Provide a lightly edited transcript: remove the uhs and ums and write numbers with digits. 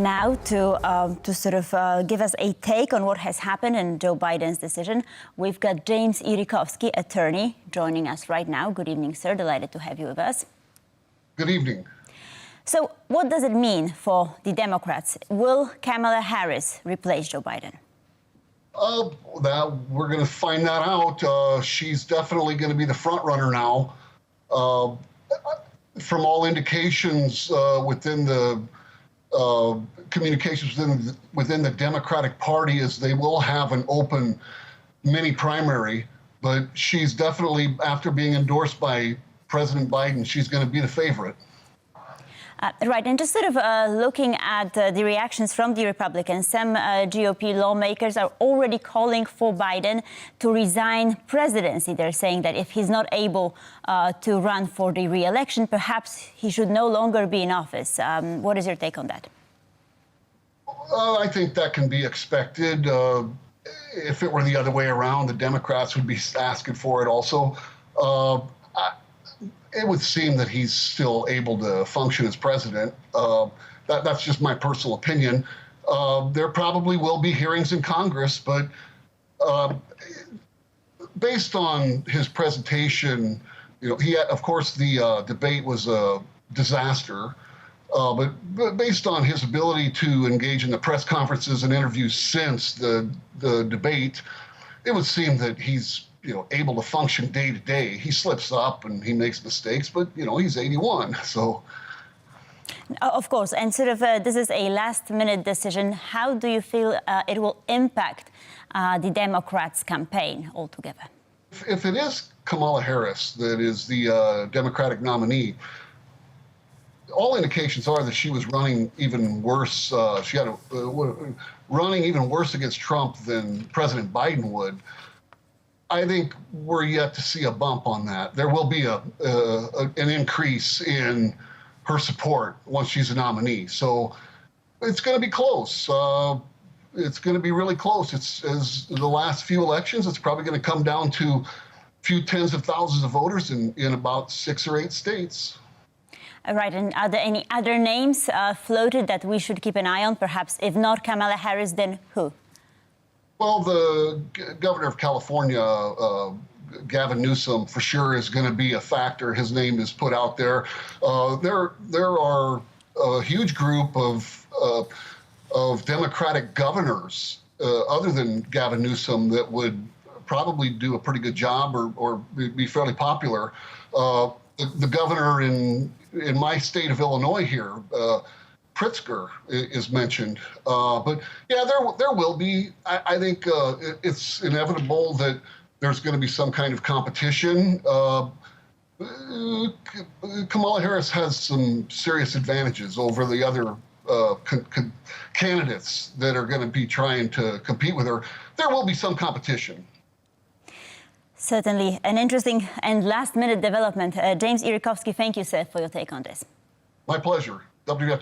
And now to sort of give us a take on what has happened in Joe Biden's decision, we've got James Yrkoski, attorney, joining us right now. Good evening, sir. Delighted to have you with us. Good evening. So what does it mean for the Democrats? Will Kamala Harris replace Joe Biden? We're going to find that out. She's definitely going to be the front runner now. From all indications within the communications within the Democratic Party, is they will have an open mini primary, but she's definitely, after being endorsed by President Biden, she's going to be the favorite. Right, and just sort of looking at the reactions from the Republicans, some GOP lawmakers are already calling for Biden to resign presidency. They're saying that if he's not able to run for the re-election, perhaps he should no longer be in office. What is your take on that? I think that can be expected. If it were the other way around, the Democrats would be asking for it also. It would seem that he's still able to function as president. That's just my personal opinion. There probably will be hearings in Congress, but based on his presentation, of course, the debate was a disaster. But based on his ability to engage in the press conferences and interviews since the debate, it would seem that he's able to function day to day. He slips up and he makes mistakes, but he's 81, so. Of course, and sort of this is a last-minute decision. How do you feel it will impact the Democrats' campaign altogether? If it is Kamala Harris that is the Democratic nominee, all indications are that she was running even worse. She had running even worse against Trump than President Biden would. I think we're yet to see a bump on that. There will be an increase in her support once she's a nominee. So it's going to be close. It's going to be really close. It's as the last few elections. It's probably going to come down to a few tens of thousands of voters in about 6 or 8 states. All right. And are there any other names floated that we should keep an eye on? Perhaps if not Kamala Harris, then who? Well, the governor of California, Gavin Newsom, for sure is going to be a factor. His name is put out there. There are a huge group of Democratic governors, other than Gavin Newsom, that would probably do a pretty good job or be fairly popular. The governor in my state of Illinois here, Pritzker, is mentioned, but yeah, there will be. I think it's inevitable that there's going to be some kind of competition. Kamala Harris has some serious advantages over the other candidates that are going to be trying to compete with her. There will be some competition. Certainly an interesting and last-minute development. James Yrkoski, thank you, sir, for your take on this. My pleasure. W.